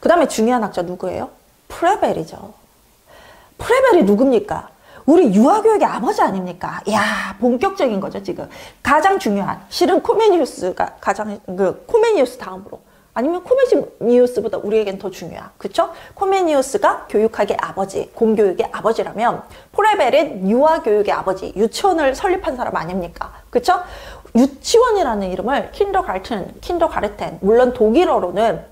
그 다음에 중요한 학자 누구예요? 프레벨이죠. 프레벨이 누굽니까? 우리 유아교육의 아버지 아닙니까? 이야, 본격적인 거죠, 지금. 가장 중요한, 실은 코메니우스가 가장, 코메니우스 다음으로. 아니면 코메니우스보다 우리에겐 더 중요한, 그쵸? 코메니우스가 교육학의 아버지, 공교육의 아버지라면, 프레벨은 유아교육의 아버지, 유치원을 설립한 사람 아닙니까? 그쵸? 유치원이라는 이름을 킨더가르텐, 물론 독일어로는,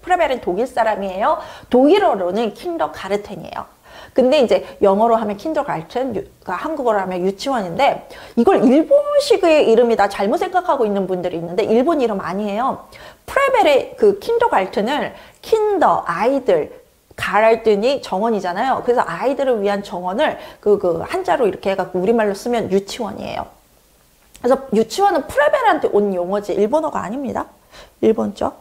프레벨은 독일 사람이에요. 독일어로는 킨더가르텐이에요. 근데 이제 영어로 하면 킨더가르텐, 한국어로 하면 유치원인데 이걸 일본식의 이름이다 잘못 생각하고 있는 분들이 있는데 일본 이름 아니에요. 프레벨의 그 킨더가르텐을 킨더, 아이들, 가르텐이 정원이잖아요. 그래서 아이들을 위한 정원을 그 한자로 이렇게 해갖고 우리말로 쓰면 유치원이에요. 그래서 유치원은 프레벨한테 온 용어지 일본어가 아닙니다. 일본죠.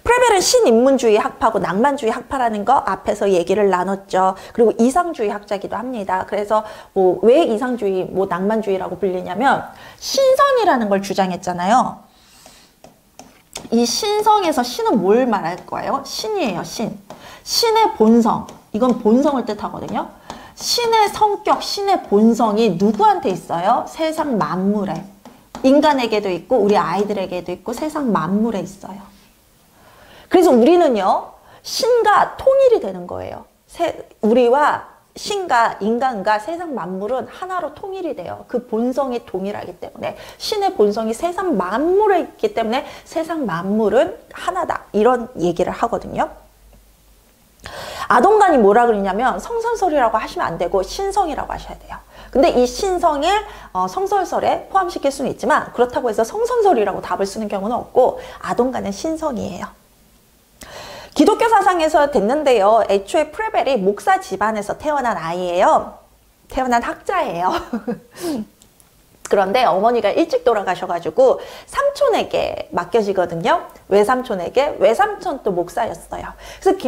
프레벨은 신인문주의 학파고 낭만주의 학파라는 거 앞에서 얘기를 나눴죠. 그리고 이상주의 학자기도 합니다. 그래서 뭐 왜 이상주의, 뭐 낭만주의라고 불리냐면 신성이라는 걸 주장했잖아요. 이 신성에서 신은 뭘 말할 거예요? 신이에요, 신. 신의 본성. 이건 본성을 뜻하거든요. 신의 성격, 신의 본성이 누구한테 있어요? 세상 만물에. 인간에게도 있고 우리 아이들에게도 있고 세상 만물에 있어요. 그래서 우리는요, 신과 통일이 되는 거예요. 우리와 신과 인간과 세상 만물은 하나로 통일이 돼요. 그 본성이 동일하기 때문에 신의 본성이 세상 만물에 있기 때문에 세상 만물은 하나다. 이런 얘기를 하거든요. 아동관이 뭐라 그러냐면 성선설이라고 하시면 안 되고 신성이라고 하셔야 돼요. 근데 이 신성을 성설설에 포함시킬 수는 있지만 그렇다고 해서 성선설이라고 답을 쓰는 경우는 없고 아동관은 신성이에요. 기독교 사상에서 됐는데요. 애초에 프레벨이 목사 집안에서 태어난 아이예요. 태어난 학자예요. 그런데 어머니가 일찍 돌아가셔가지고 삼촌에게 맡겨지거든요. 외삼촌에게. 외삼촌도 목사였어요. 그래서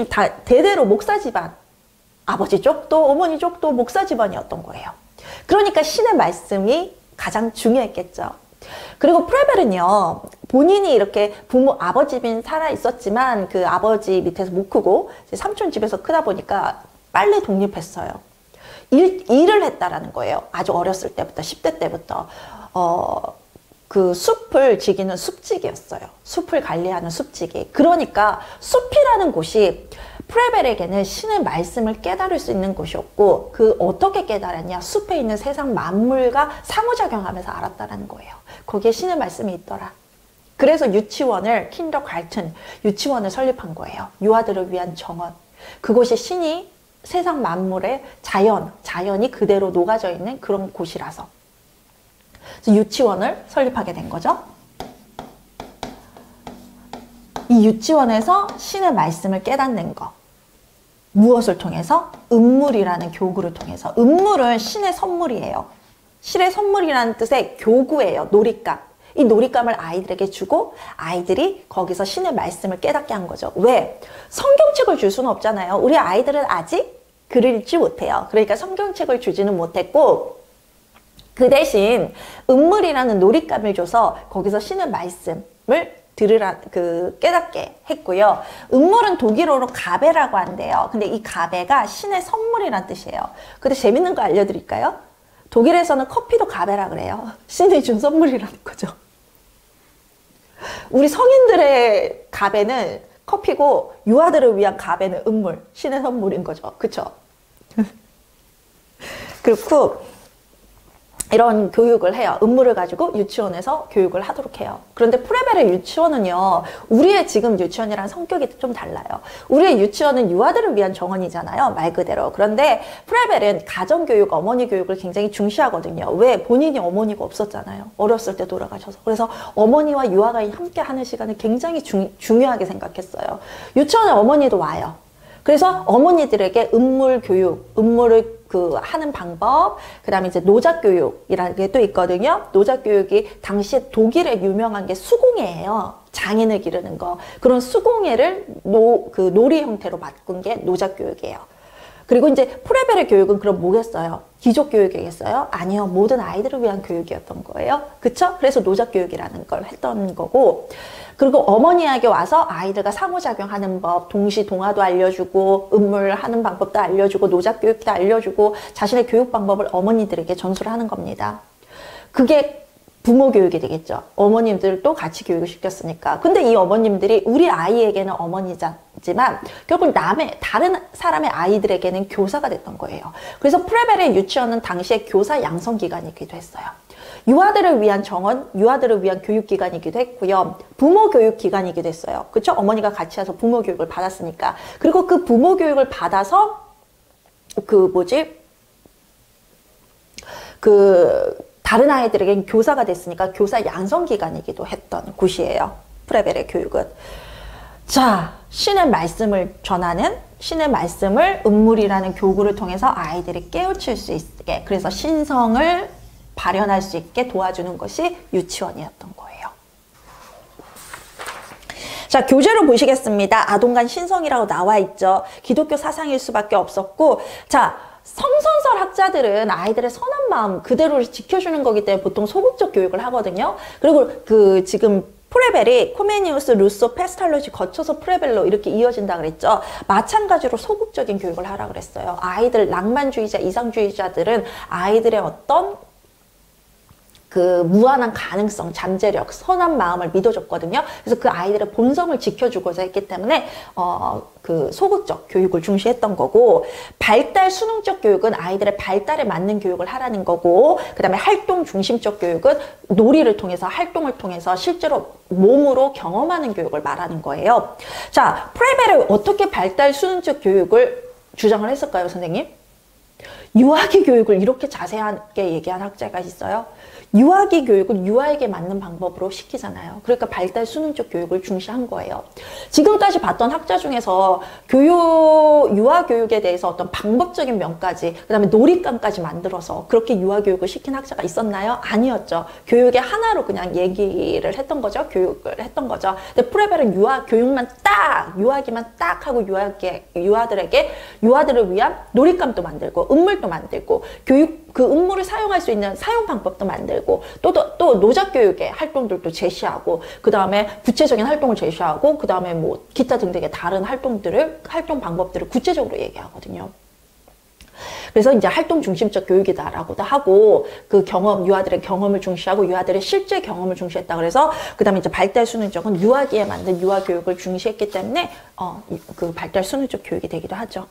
대대로 목사 집안. 아버지 쪽도 어머니 쪽도 목사 집안이었던 거예요. 그러니까 신의 말씀이 가장 중요했겠죠. 그리고 프레벨은요, 본인이 이렇게 아버지 집인 살아 있었지만 그 아버지 밑에서 못 크고 삼촌 집에서 크다 보니까 빨리 독립했어요. 일을 했다라는 거예요. 아주 어렸을 때부터, 10대 때부터. 그 숲을 지키는 숲지기였어요. 숲을 관리하는 숲지기. 그러니까 숲이라는 곳이 프레벨에게는 신의 말씀을 깨달을 수 있는 곳이었고 그 어떻게 깨달았냐? 숲에 있는 세상 만물과 상호작용하면서 알았다는 거예요. 거기에 신의 말씀이 있더라. 그래서 유치원을 킨더가르텐 유치원을 설립한 거예요. 유아들을 위한 정원. 그곳이 신이 세상 만물의 자연이 그대로 녹아져 있는 그런 곳이라서. 그래서 유치원을 설립하게 된 거죠. 이 유치원에서 신의 말씀을 깨닫는 거. 무엇을 통해서? 음물이라는 교구를 통해서. 음물은 신의 선물이에요. 신의 선물이라는 뜻의 교구예요. 놀잇감. 이 놀잇감을 아이들에게 주고 아이들이 거기서 신의 말씀을 깨닫게 한 거죠. 왜? 성경책을 줄 수는 없잖아요. 우리 아이들은 아직 글을 읽지 못해요. 그러니까 성경책을 주지는 못했고 그 대신 음물이라는 놀잇감을 줘서 거기서 신의 말씀을 깨닫게 했고요. 음물은 독일어로 가베라고 한대요. 근데 이 가베가 신의 선물이란 뜻이에요. 근데 재밌는 거 알려드릴까요? 독일에서는 커피도 가베라 그래요. 신이 준 선물이라는 거죠. 우리 성인들의 가베는 커피고 유아들을 위한 가베는 음물, 신의 선물인 거죠. 그쵸? 그렇고 이런 교육을 해요. 음물을 가지고 유치원에서 교육을 하도록 해요. 그런데 프레벨의 유치원은요. 우리의 지금 유치원이랑 성격이 좀 달라요. 우리의 유치원은 유아들을 위한 정원이잖아요. 말 그대로. 그런데 프레벨은 가정교육, 어머니 교육을 굉장히 중시하거든요. 왜? 본인이 어머니가 없었잖아요. 어렸을 때 돌아가셔서. 그래서 어머니와 유아가 함께 하는 시간을 굉장히 중요하게 생각했어요. 유치원에 어머니도 와요. 그래서 어머니들에게 음물 교육, 음물을 하는 방법, 그 다음에 이제 노작교육이라는 게 또 있거든요. 노작교육이 당시에 독일에 유명한 게 수공예예요. 장인을 기르는 거. 그런 수공예를 놀이 형태로 바꾼 게 노작교육이에요. 그리고 이제 프레벨의 교육은 그럼 뭐겠어요? 기족교육이겠어요? 아니요. 모든 아이들을 위한 교육이었던 거예요. 그쵸? 그래서 노작교육이라는 걸 했던 거고, 그리고 어머니에게 와서 아이들과 상호작용하는 법, 동시동화도 알려주고, 음물하는 방법도 알려주고, 노작교육도 알려주고, 자신의 교육 방법을 어머니들에게 전수를 하는 겁니다. 그게 부모 교육이 되겠죠. 어머님들도 같이 교육을 시켰으니까. 근데 이 어머님들이 우리 아이에게는 어머니지만 결국 다른 사람의 아이들에게는 교사가 됐던 거예요. 그래서 프레벨의 유치원은 당시에 교사 양성 기관이기도 했어요. 유아들을 위한 정원, 유아들을 위한 교육기관이기도 했고요. 부모 교육기관이기도 했어요. 그쵸? 어머니가 같이 와서 부모 교육을 받았으니까. 그리고 그 부모 교육을 받아서 다른 아이들에겐 교사가 됐으니까 교사 양성기관이기도 했던 곳이에요. 프레벨의 교육은. 자, 신의 말씀을 전하는, 신의 말씀을 음물이라는 교구를 통해서 아이들이 깨우칠 수 있게, 그래서 신성을 발현할 수 있게 도와주는 것이 유치원이었던 거예요. 자, 교재로 보시겠습니다. 아동간 신성이라고 나와 있죠. 기독교 사상일 수밖에 없었고, 자, 성선설 학자들은 아이들의 선한 마음 그대로 지켜주는 거기 때문에 보통 소극적 교육을 하거든요. 그리고 지금 프레벨이 코메니우스, 루소, 페스탈로지 거쳐서 프레벨로 이렇게 이어진다 그랬죠. 마찬가지로 소극적인 교육을 하라 그랬어요. 아이들, 낭만주의자, 이상주의자들은 아이들의 어떤 무한한 가능성, 잠재력, 선한 마음을 믿어줬거든요. 그래서 그 아이들의 본성을 지켜주고자 했기 때문에 소극적 교육을 중시했던 거고, 발달 수능적 교육은 아이들의 발달에 맞는 교육을 하라는 거고, 그 다음에 활동 중심적 교육은 놀이를 통해서, 활동을 통해서 실제로 몸으로 경험하는 교육을 말하는 거예요. 자, 프레벨은 어떻게 발달 수능적 교육을 주장을 했을까요, 선생님? 유아기 교육을 이렇게 자세하게 얘기한 학자가 있어요. 유아기 교육은 유아에게 맞는 방법으로 시키잖아요. 그러니까 발달 수능적 교육을 중시한 거예요. 지금까지 봤던 학자 중에서 유아 교육에 대해서 어떤 방법적인 면까지, 그 다음에 놀잇감까지 만들어서 그렇게 유아 교육을 시킨 학자가 있었나요? 아니었죠. 교육의 하나로 그냥 얘기를 했던 거죠. 교육을 했던 거죠. 근데 프레벨은 유아 교육만 딱, 유아기만 딱 하고 유아들을 위한 놀잇감도 만들고, 음물도 만들고, 그 음물을 사용할 수 있는 사용 방법도 만들고, 또 노작교육의 활동들도 제시하고, 그 다음에 구체적인 활동을 제시하고, 그 다음에 뭐 기타 등등의 다른 활동 방법들을 구체적으로 얘기하거든요. 그래서 이제 활동 중심적 교육이다라고도 하고, 유아들의 경험을 중시하고, 유아들의 실제 경험을 중시했다. 그래서, 그 다음에 이제 발달 수능적은 유아기에 만든 유아 교육을 중시했기 때문에, 발달 수능적 교육이 되기도 하죠.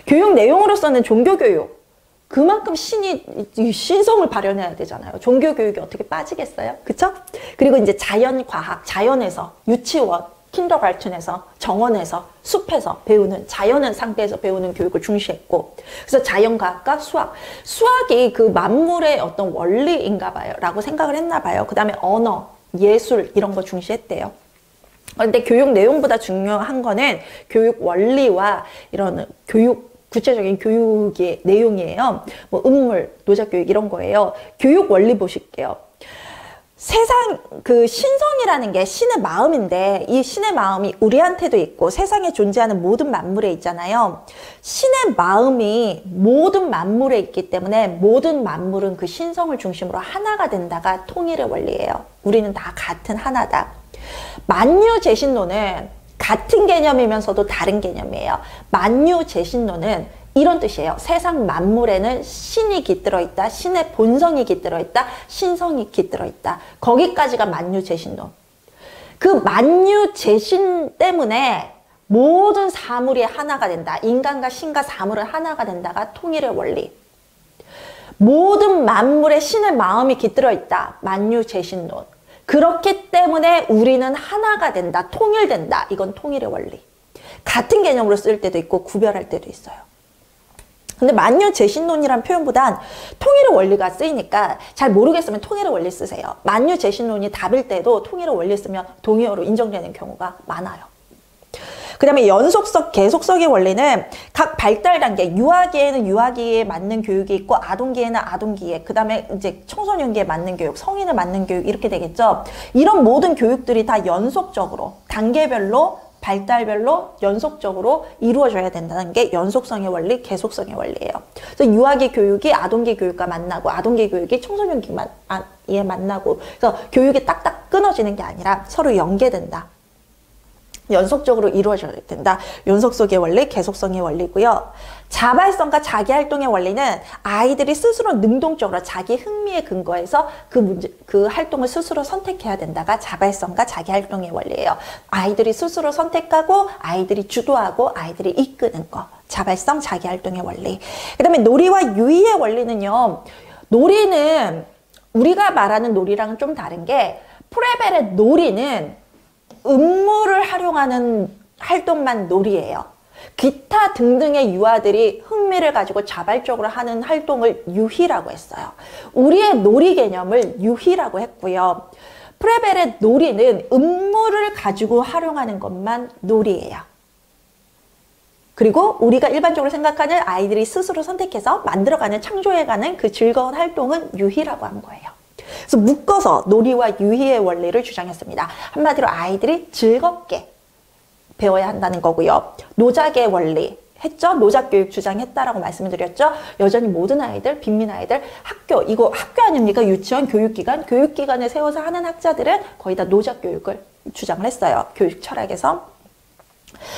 교육 내용으로서는 종교교육. 그만큼 신성을 발현해야 되잖아요. 종교교육이 어떻게 빠지겠어요? 그쵸? 그리고 이제 자연과학, 자연에서, 유치원, 킨더가르텐에서, 정원에서, 숲에서 배우는, 자연의 상태에서 배우는 교육을 중시했고, 그래서 자연과학과 수학이 그 만물의 어떤 원리인가 봐요. 라고 생각을 했나 봐요. 그 다음에 언어, 예술, 이런 거 중시했대요. 그런데 교육 내용보다 중요한 거는 교육 원리와 이런 구체적인 교육의 내용이에요. 뭐 음물, 노작교육 이런 거예요. 교육 원리 보실게요. 신성이라는 게 신의 마음인데, 이 신의 마음이 우리한테도 있고 세상에 존재하는 모든 만물에 있잖아요. 신의 마음이 모든 만물에 있기 때문에 모든 만물은 그 신성을 중심으로 하나가 된다가 통일의 원리예요. 우리는 다 같은 하나다. 만유재신론은 같은 개념이면서도 다른 개념이에요. 만유재신론은 이런 뜻이에요. 세상 만물에는 신이 깃들어 있다. 신의 본성이 깃들어 있다. 신성이 깃들어 있다. 거기까지가 만유재신론. 그 만유재신 때문에 모든 사물이 하나가 된다. 인간과 신과 사물은 하나가 된다가 통일의 원리. 모든 만물에 신의 마음이 깃들어 있다. 만유재신론. 그렇기 때문에 우리는 하나가 된다. 통일된다. 이건 통일의 원리. 같은 개념으로 쓸 때도 있고 구별할 때도 있어요. 근데 만유재신론이란 표현보단 통일의 원리가 쓰이니까 잘 모르겠으면 통일의 원리 쓰세요. 만유재신론이 답일 때도 통일의 원리 쓰면 동의어로 인정되는 경우가 많아요. 그 다음에 연속성, 계속성의 원리는 각 발달 단계, 유아기에는 유아기에 맞는 교육이 있고, 아동기에는 아동기에, 그 다음에 이제 청소년기에 맞는 교육, 성인에 맞는 교육, 이렇게 되겠죠. 이런 모든 교육들이 다 연속적으로, 단계별로 발달별로 연속적으로 이루어져야 된다는 게 연속성의 원리, 계속성의 원리예요. 그래서 유아기 교육이 아동기 교육과 만나고 아동기 교육이 청소년기에 만나고 그래서 교육이 딱딱 끊어지는 게 아니라 서로 연계된다. 연속적으로 이루어져야 된다. 연속성의 원리, 계속성의 원리고요. 자발성과 자기활동의 원리는 아이들이 스스로 능동적으로 자기 흥미에 근거해서 그 활동을 스스로 선택해야 된다가 자발성과 자기활동의 원리예요. 아이들이 스스로 선택하고 아이들이 주도하고 아이들이 이끄는 거. 자발성, 자기활동의 원리. 그 다음에 놀이와 유희의 원리는요. 놀이는 우리가 말하는 놀이랑은 좀 다른 게 프레벨의 놀이는 음모를 활용하는 활동만 놀이예요. 기타 등등의 유아들이 흥미를 가지고 자발적으로 하는 활동을 유희라고 했어요. 우리의 놀이 개념을 유희라고 했고요. 프레벨의 놀이는 음모를 가지고 활용하는 것만 놀이예요. 그리고 우리가 일반적으로 생각하는 아이들이 스스로 선택해서 만들어가는, 창조해가는 그 즐거운 활동은 유희라고 한 거예요. 그래서 묶어서 놀이와 유희의 원리를 주장했습니다. 한마디로 아이들이 즐겁게 배워야 한다는 거고요. 노작의 원리 했죠? 노작교육 주장했다라고 말씀드렸죠? 여전히 모든 아이들, 빈민 아이들, 이거 학교 아닙니까? 유치원, 교육기관, 교육기관을 세워서 하는 학자들은 거의 다 노작교육을 주장을 했어요. 교육 철학에서.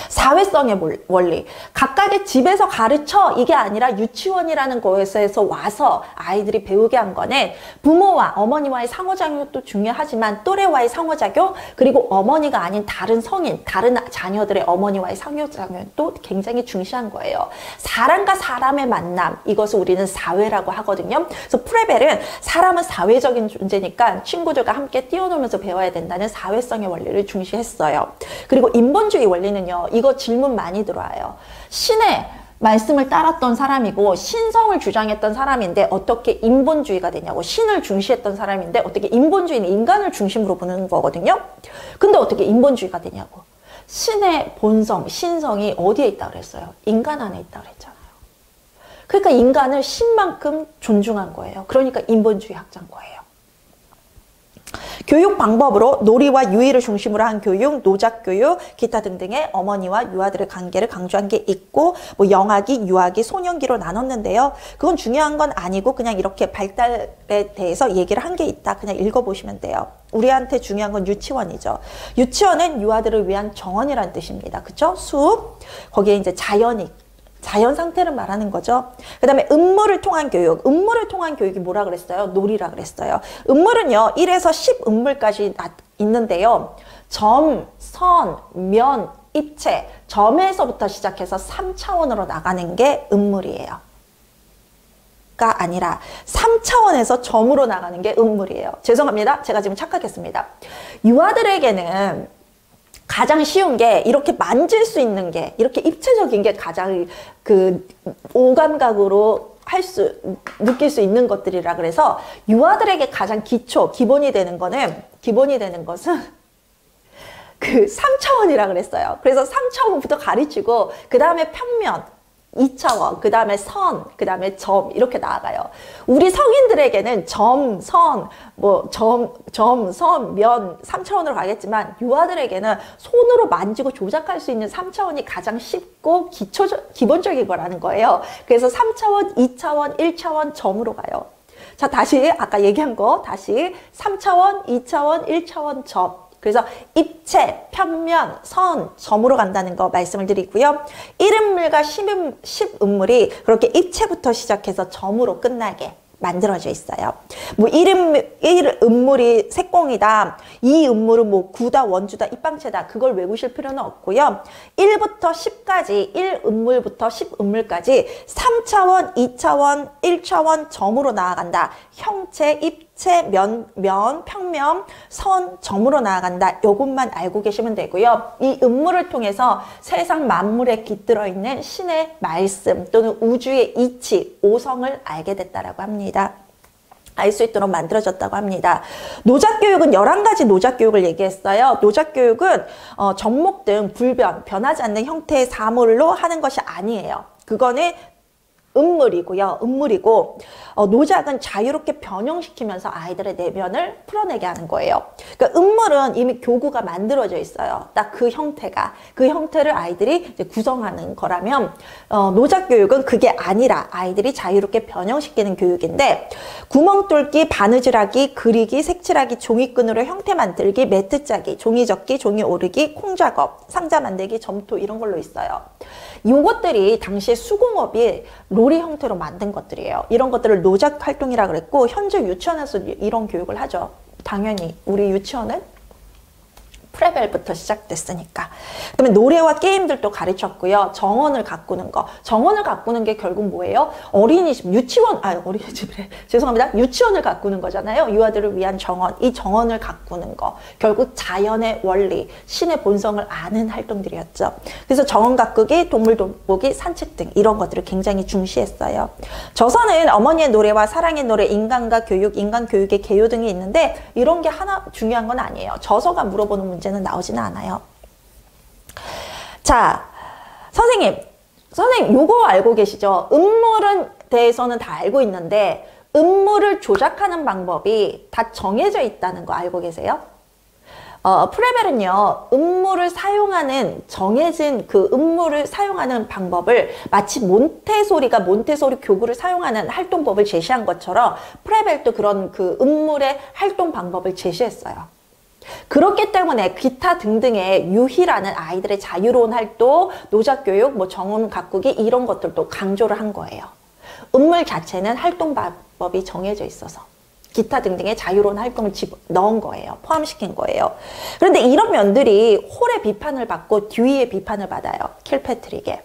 사회성의 원리. 각각의 집에서 가르쳐 이게 아니라 유치원이라는 곳에서 와서 아이들이 배우게 한 거는 부모와 어머니와의 상호작용도 중요하지만 또래와의 상호작용 그리고 어머니가 아닌 다른 성인, 다른 자녀들의 어머니와의 상호작용도 굉장히 중시한 거예요. 사람과 사람의 만남, 이것을 우리는 사회라고 하거든요. 그래서 프레벨은 사람은 사회적인 존재니까 친구들과 함께 뛰어놀면서 배워야 된다는 사회성의 원리를 중시했어요. 그리고 인본주의 원리는요. 이거 질문 많이 들어와요. 신의 말씀을 따랐던 사람이고 신성을 주장했던 사람인데 어떻게 인본주의가 되냐고. 신을 중시했던 사람인데 어떻게 인본주의는 인간을 중심으로 보는 거거든요. 근데 어떻게 인본주의가 되냐고. 신의 본성, 신성이 어디에 있다고 그랬어요? 인간 안에 있다고 그랬잖아요. 그러니까 인간을 신만큼 존중한 거예요. 그러니까 인본주의 학자인 거예요. 교육 방법으로 놀이와 유희를 중심으로 한 교육, 노작교육, 기타 등등의 어머니와 유아들의 관계를 강조한 게 있고 뭐 영아기, 유아기, 소년기로 나눴는데요. 그건 중요한 건 아니고 그냥 이렇게 발달에 대해서 얘기를 한 게 있다. 그냥 읽어보시면 돼요. 우리한테 중요한 건 유치원이죠. 유치원은 유아들을 위한 정원이라는 뜻입니다. 그쵸? 숲, 거기에 이제 자연 상태를 말하는 거죠. 그 다음에 음모를 통한 교육. 음모를 통한 교육이 뭐라 그랬어요? 놀이라 그랬어요. 음모는요, 1에서 10 음물까지 있는데요. 점, 선, 면, 입체, 점에서부터 시작해서 3차원으로 나가는 게 음물이에요. 가 아니라 3차원에서 점으로 나가는 게 음물이에요. 죄송합니다. 제가 지금 착각했습니다. 유아들에게는 가장 쉬운 게 이렇게 만질 수 있는 게 이렇게 입체적인 게 가장 그 오감각으로 느낄 수 있는 것들이라 그래서 유아들에게 가장 기본이 되는 것은 그 3차원이라 그랬어요. 그래서 3차원부터 가르치고 그 다음에 평면 2차원, 그 다음에 선, 그 다음에 점 이렇게 나아가요. 우리 성인들에게는 점, 선, 선, 면 3차원으로 가겠지만 유아들에게는 손으로 만지고 조작할 수 있는 3차원이 가장 쉽고 기본적인 거라는 거예요. 그래서 3차원, 2차원, 1차원 점으로 가요. 자, 다시 아까 얘기한 거 다시 3차원, 2차원, 1차원 점. 그래서 입체, 평면, 선, 점으로 간다는 거 말씀을 드리고요. 1음물과 10음물이 그렇게 입체부터 시작해서 점으로 끝나게 만들어져 있어요. 뭐 1음물이 색공이다. 2음물은 뭐 구다, 원주다, 입방체다. 그걸 외우실 필요는 없고요. 1부터 10까지 1음물부터 10음물까지 3차원, 2차원, 1차원 점으로 나아간다. 형체, 입체, 면, 평면, 선, 점으로 나아간다. 요것만 알고 계시면 되고요. 이 음물을 통해서 세상 만물에 깃들어 있는 신의 말씀 또는 우주의 이치, 오성을 알게 됐다라고 합니다. 알 수 있도록 만들어졌다고 합니다. 노작교육은 11가지 노작교육을 얘기했어요. 노작교육은 접목 등 변하지 않는 형태의 사물로 하는 것이 아니에요. 그거는 음물이고요. 음물이고 노작은 자유롭게 변형시키면서 아이들의 내면을 풀어내게 하는 거예요. 그러니까 음물은 이미 교구가 만들어져 있어요. 딱 그 형태가. 그 형태를 아이들이 이제 구성하는 거라면 노작 교육은 그게 아니라 아이들이 자유롭게 변형시키는 교육인데 구멍 뚫기, 바느질하기, 그리기, 색칠하기, 종이끈으로 형태 만들기, 매트 짜기, 종이 접기, 종이 오르기, 콩작업, 상자 만들기, 점토 이런 걸로 있어요. 요것들이 당시에 수공업이 놀이 형태로 만든 것들이에요. 이런 것들을 노작 활동이라 그랬고 현재 유치원에서 이런 교육을 하죠. 당연히 우리 유치원은 프레벨부터 시작됐으니까. 그다음에 노래와 게임들도 가르쳤고요. 정원을 가꾸는 거. 정원을 가꾸는 게 결국 뭐예요? 어린이집, 유치원, 어린이집이래. 죄송합니다. 유치원을 가꾸는 거잖아요. 유아들을 위한 정원. 이 정원을 가꾸는 거. 결국 자연의 원리, 신의 본성을 아는 활동들이었죠. 그래서 정원 가꾸기, 동물 돌보기, 산책 등 이런 것들을 굉장히 중시했어요. 저서는 어머니의 노래와 사랑의 노래, 인간과 교육, 인간 교육의 개요 등이 있는데 이런 게 하나 중요한 건 아니에요. 저서가 물어보는 문제는 나오지는 않아요. 자, 선생님 요거 알고 계시죠? 음물은 대해서는 다 알고 있는데 음물을 조작하는 방법이 다 정해져 있다는 거 알고 계세요? 프레벨은요, 음물을 사용하는, 정해진 그 음물을 사용하는 방법을 마치 몬테소리가 몬테소리 교구를 사용하는 활동법을 제시한 것처럼 프레벨도 그런 그 음물의 활동 방법을 제시했어요. 그렇기 때문에 기타 등등의 유희라는 아이들의 자유로운 활동, 노작교육, 뭐 정원 가꾸기 이런 것들도 강조를 한 거예요. 음물 자체는 활동 방법이 정해져 있어서 기타 등등의 자유로운 활동을 넣은 거예요. 포함시킨 거예요. 그런데 이런 면들이 홀의 비판을 받고 듀이의 비판을 받아요. 킬패트릭의.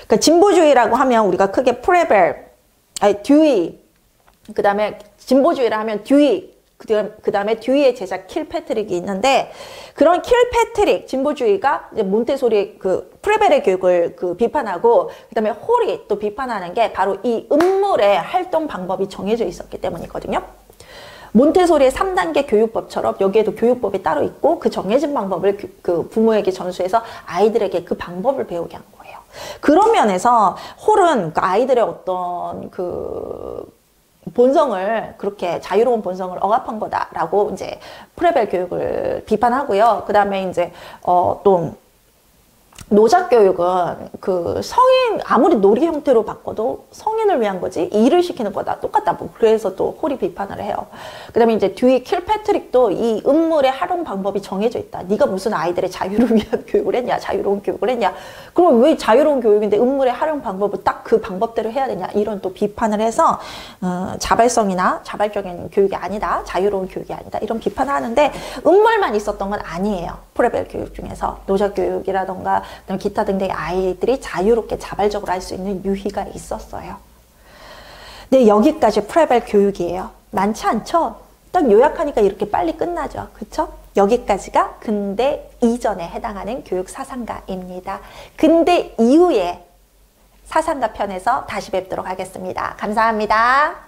그러니까 진보주의라고 하면 우리가 크게 프레벨, 듀이, 그 다음에 진보주의라 하면 듀이, 그 다음에 듀이의 제자 킬패트릭이 있는데 그런 킬패트릭 진보주의가 이제 몬테소리 그 프레벨의 교육을 그 비판하고 그 다음에 홀이 또 비판하는 게 바로 이 음물의 활동 방법이 정해져 있었기 때문이거든요. 몬테소리의 3단계 교육법처럼 여기에도 교육법이 따로 있고 그 정해진 방법을 그 부모에게 전수해서 아이들에게 그 방법을 배우게 한 거예요. 그런 면에서 홀은 그 아이들의 어떤 그 본성을 그렇게 자유로운 본성을 억압한 거다라고 이제 프레벨 교육을 비판하고요. 그 다음에 이제 또 노작 교육은 그 성인 아무리 놀이 형태로 바꿔도 성인을 위한 거지 일을 시키는 거다 똑같다 뭐 그래서 또 홀이 비판을 해요. 그다음에 이제 듀이 킬패트릭도 이 음물의 활용 방법이 정해져 있다. 네가 무슨 아이들의 자유를 위한 교육을 했냐, 자유로운 교육을 했냐? 그럼 왜 자유로운 교육인데 음물의 활용 방법을 딱 그 방법대로 해야 되냐? 이런 또 비판을 해서 자발성이나 자발적인 교육이 아니다, 자유로운 교육이 아니다 이런 비판을 하는데 음물만 있었던 건 아니에요. 프레벨 교육 중에서 노작 교육이라던가 기타 등등의 아이들이 자유롭게 자발적으로 할 수 있는 유희가 있었어요. 네, 여기까지 프레벨 교육이에요. 많지 않죠? 딱 요약하니까 이렇게 빨리 끝나죠. 그쵸? 여기까지가 근대 이전에 해당하는 교육 사상가입니다. 근대 이후에 사상가 편에서 다시 뵙도록 하겠습니다. 감사합니다.